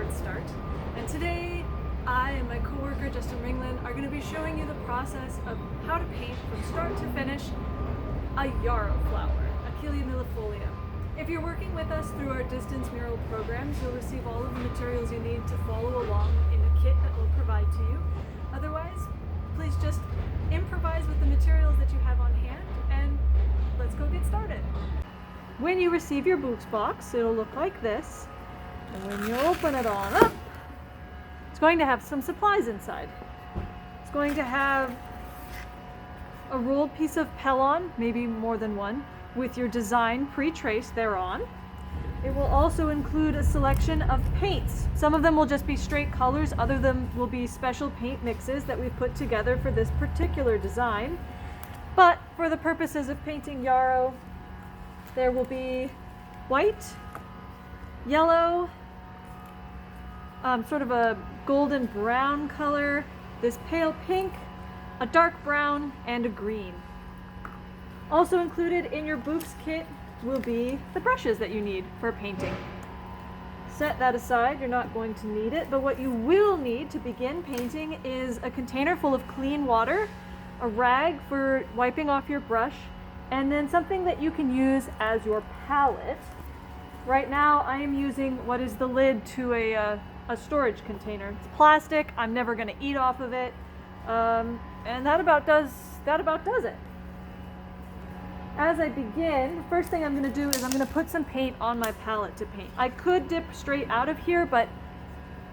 Let's start. And today, I and my coworker Justin Ringlein are going to be showing you the process of how to paint from start to finish a Yarrow flower, Achillea millifolia. If you're working with us through our distance mural programs, you'll receive all of the materials you need to follow along in a kit that we'll provide to you. Otherwise, please just improvise with the materials that you have on hand, and let's go get started. When you receive your books box, it'll look like this. And when you open it on up, it's going to have some supplies inside. It's going to have a rolled piece of Pellon, maybe more than one, with your design pre-traced thereon. It will also include a selection of paints. Some of them will just be straight colors, other of them will be special paint mixes that we've put together for this particular design. But for the purposes of painting Yarrow, there will be white, yellow, sort of a golden brown color, this pale pink, a dark brown, and a green. Also included in your Boops kit will be the brushes that you need for painting. Set that aside, you're not going to need it, but what you will need to begin painting is a container full of clean water, a rag for wiping off your brush, and then something that you can use as your palette. Right now I am using what is the lid to a storage container. It's plastic, I'm never going to eat off of it, and that about does it. As I begin, the first thing I'm going to do is I'm going to put some paint on my palette to paint. I could dip straight out of here, but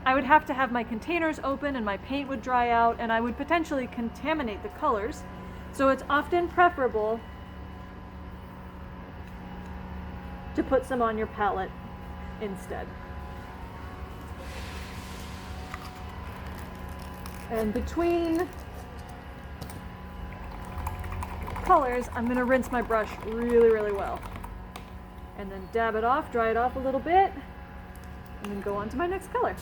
I would have to have my containers open and my paint would dry out and I would potentially contaminate the colors. So it's often preferable to put some on your palette instead. And between colors, I'm going to rinse my brush really, really well. And then dab it off, dry it off a little bit, and then go on to my next color.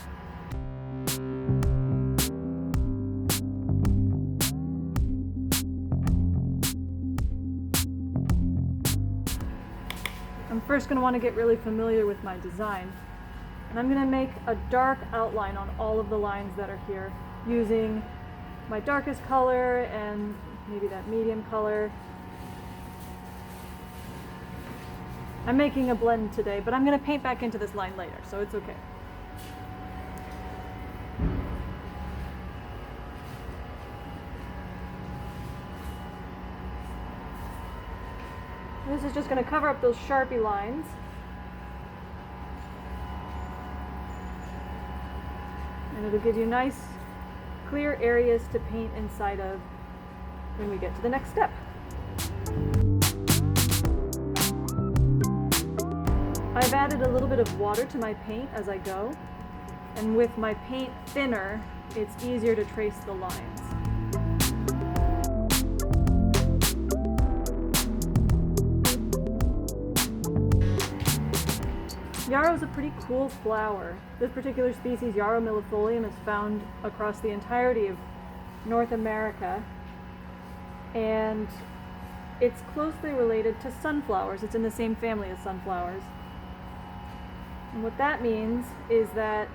I'm first going to want to get really familiar with my design. And I'm going to make a dark outline on all of the lines that are here using my darkest color and maybe that medium color. I'm making a blend today, but I'm going to paint back into this line later, so it's okay. This is just going to cover up those Sharpie lines. And it'll give you nice, clear areas to paint inside of when we get to the next step. I've added a little bit of water to my paint as I go, and with my paint thinner, it's easier to trace the lines. Yarrow is a pretty cool flower. This particular species, Yarrow millifolium, is found across the entirety of North America, and it's closely related to sunflowers. It's in the same family as sunflowers. And what that means is that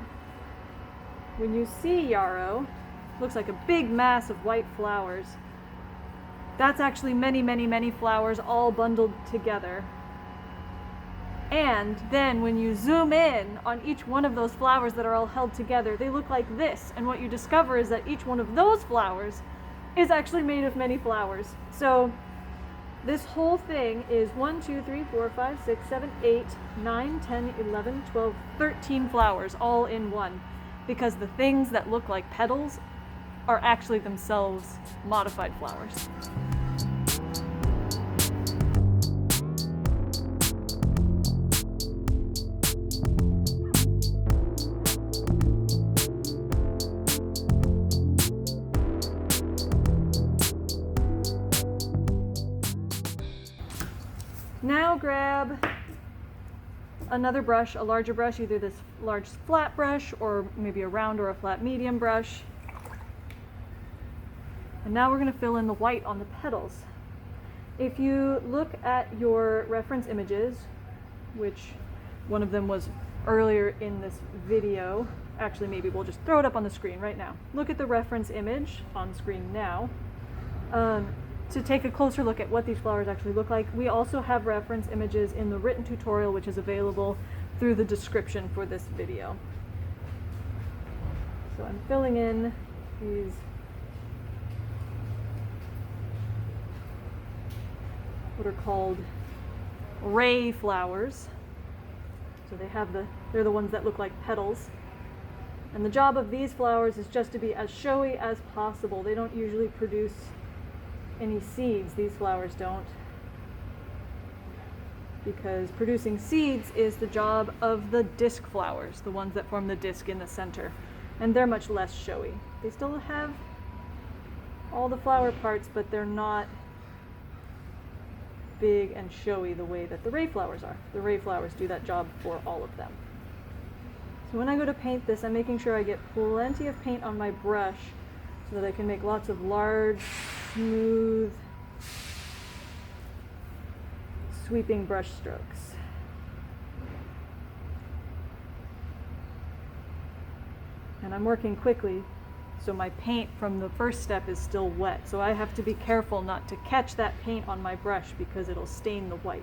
when you see Yarrow, it looks like a big mass of white flowers. That's actually many, many, many flowers all bundled together. And then when you zoom in on each one of those flowers that are all held together, they look like this. And what you discover is that each one of those flowers is actually made of many flowers. So this whole thing is 1, 2, 3, 4, 5, 6, 7, 8, 9, 10, 11, 12, 13 flowers all in one. Because the things that look like petals are actually themselves modified flowers. Now grab another brush, a larger brush, either this large flat brush or maybe a round or a flat medium brush. And now we're going to fill in the white on the petals. If you look at your reference images, which one of them was earlier in this video. Actually, maybe we'll just throw it up on the screen right now. Look at the reference image on screen now. To take a closer look at what these flowers actually look like. We also have reference images in the written tutorial, which is available through the description for this video. So I'm filling in these what are called ray flowers. So they're the ones that look like petals. And the job of these flowers is just to be as showy as possible. They don't usually produce any seeds. These flowers don't. Because producing seeds is the job of the disc flowers, the ones that form the disc in the center. And they're much less showy. They still have all the flower parts, but they're not big and showy the way that the ray flowers are. The ray flowers do that job for all of them. So when I go to paint this, I'm making sure I get plenty of paint on my brush so that I can make lots of large, smooth, sweeping brush strokes. And I'm working quickly, so my paint from the first step is still wet. So I have to be careful not to catch that paint on my brush because it'll stain the white.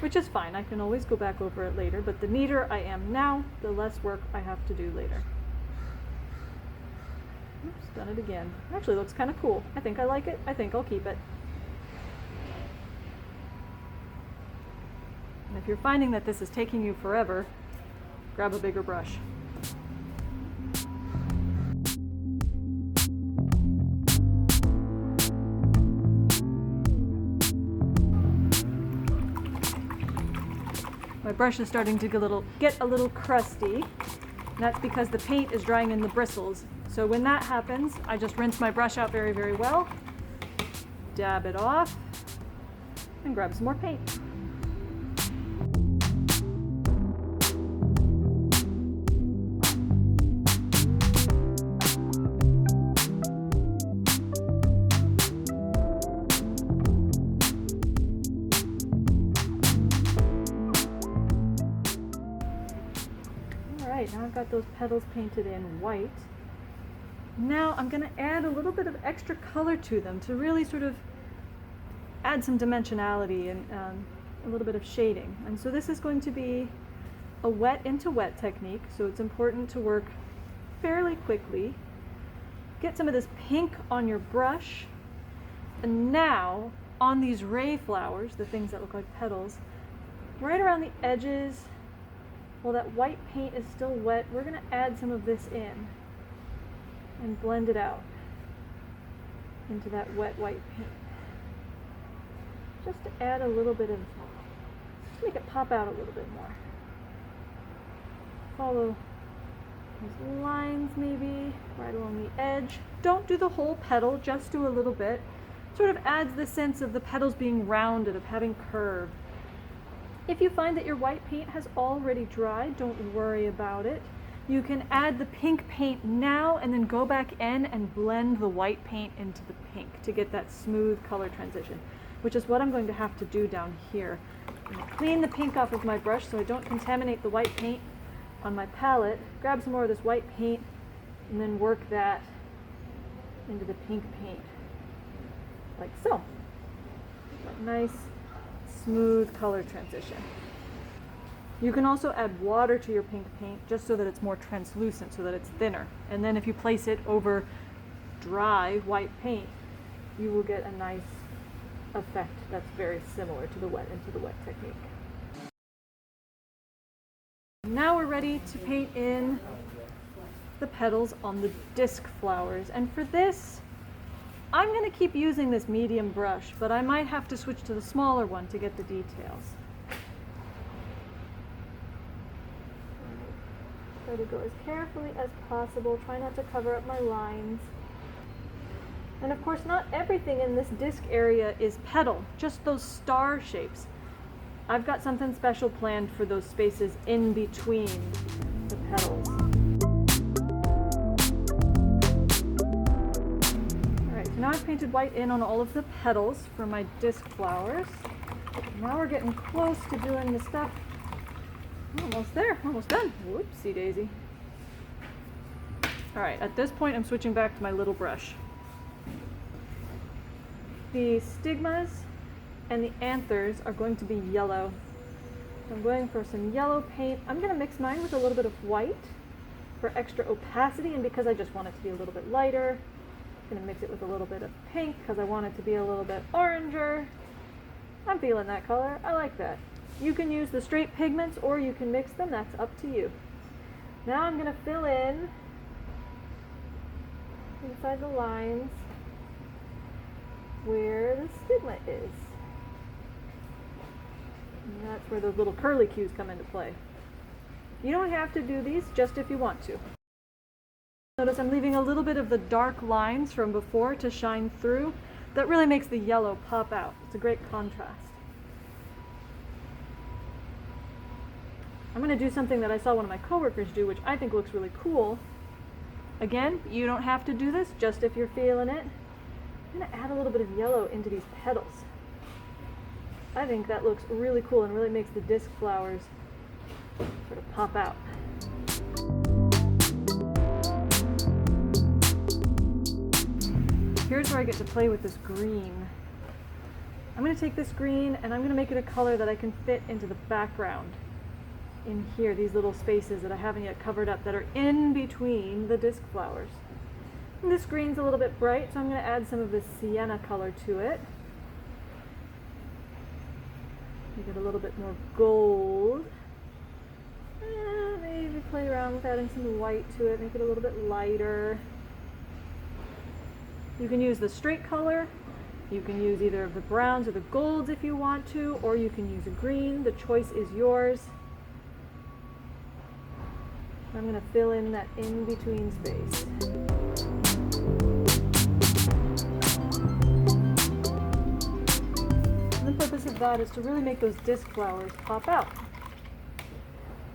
Which is fine, I can always go back over it later, but the neater I am now, the less work I have to do later. Oops, done it again. Actually looks kind of cool. I think I like it. I think I'll keep it. And if you're finding that this is taking you forever, grab a bigger brush. My brush is starting to get a little crusty. And that's because the paint is drying in the bristles. So when that happens, I just rinse my brush out very, very well, dab it off, and grab some more paint. Now I've got those petals painted in white. Now I'm going to add a little bit of extra color to them to really sort of add some dimensionality and a little bit of shading. And so this is going to be a wet into wet technique, so it's important to work fairly quickly. Get some of this pink on your brush, and now on these ray flowers, the things that look like petals, right around the edges, while that white paint is still wet, we're going to add some of this in and blend it out into that wet white paint. Just to add a little bit of, just make it pop out a little bit more. Follow these lines maybe, right along the edge. Don't do the whole petal, just do a little bit. Sort of adds the sense of the petals being rounded, of having curve. If you find that your white paint has already dried, don't worry about it. You can add the pink paint now and then go back in and blend the white paint into the pink to get that smooth color transition, which is what I'm going to have to do down here. I'm going to clean the pink off of my brush so I don't contaminate the white paint on my palette. Grab some more of this white paint and then work that into the pink paint, like so. That nice smooth color transition. You can also add water to your pink paint just so that it's more translucent, so that it's thinner. And then if you place it over dry white paint, you will get a nice effect that's very similar to the wet into the wet technique. Now we're ready to paint in the petals on the disc flowers. And for this, I'm going to keep using this medium brush, but I might have to switch to the smaller one to get the details. Try to go as carefully as possible. Try not to cover up my lines. And of course, not everything in this disc area is petal, just those star shapes. I've got something special planned for those spaces in between the petals. Now I've painted white in on all of the petals for my disc flowers. Now we're getting close to doing the stuff Almost there, almost done. Whoopsie daisy. All right, at this point I'm switching back to my little brush. The stigmas and the anthers are going to be yellow. So I'm going for some yellow paint. I'm going to mix mine with a little bit of white for extra opacity, and because I just want it to be a little bit lighter, I'm going to mix it with a little bit of pink because I want it to be a little bit oranger. I'm feeling that color. I like that. You can use the straight pigments or you can mix them. That's up to you. Now I'm going to fill in inside the lines where the stigma is. And that's where those little curly cues come into play. You don't have to do these, just if you want to. Notice I'm leaving a little bit of the dark lines from before to shine through. That really makes the yellow pop out. It's a great contrast. I'm going to do something that I saw one of my coworkers do, which I think looks really cool. Again, you don't have to do this, just if you're feeling it. I'm going to add a little bit of yellow into these petals. I think that looks really cool and really makes the disc flowers sort of pop out. Here's where I get to play with this green. I'm going to take this green and I'm going to make it a color that I can fit into the background in here, these little spaces that I haven't yet covered up that are in between the disc flowers. And this green's a little bit bright, so I'm going to add some of this sienna color to it. Make it a little bit more gold. Maybe play around with adding some white to it, make it a little bit lighter. You can use the straight color, you can use either of the browns or the golds if you want to, or you can use a green. The choice is yours. I'm going to fill in that in-between space. And the purpose of that is to really make those disc flowers pop out.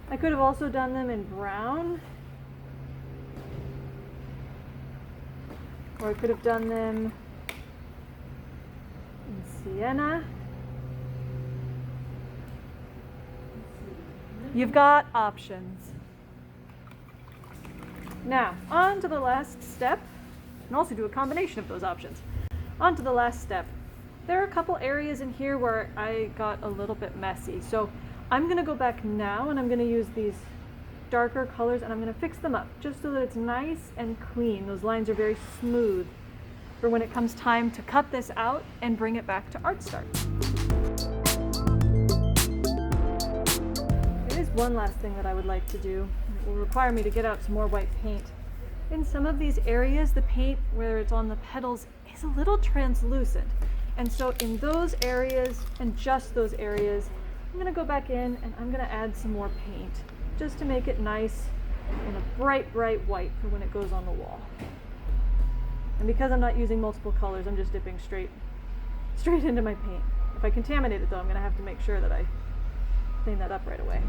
I could have also done them in brown, or I could have done them in sienna. You've got options. Now, on to the last step, and also do a combination of those options. On to the last step. There are a couple areas in here where I got a little bit messy, so I'm going to go back now and I'm going to use these darker colors and I'm going to fix them up just so that it's nice and clean. Those lines are very smooth for when it comes time to cut this out and bring it back to Art Start. There is one last thing that I would like to do. It will require me to get out some more white paint. In some of these areas, the paint, where it's on the petals, is a little translucent. And so in those areas, and just those areas, I'm going to go back in and I'm going to add some more paint just to make it nice in a bright, bright white for when it goes on the wall. And because I'm not using multiple colors, I'm just dipping straight into my paint. If I contaminate it though, I'm going to have to make sure that I clean that up right away.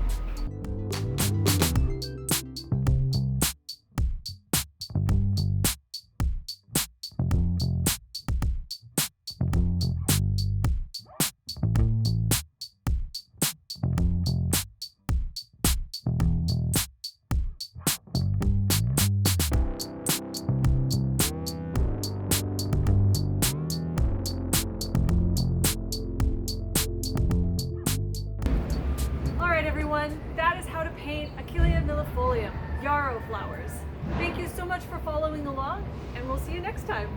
Everyone, that is how to paint Achillea millefolium, yarrow flowers. Thank you so much for following along, and we'll see you next time.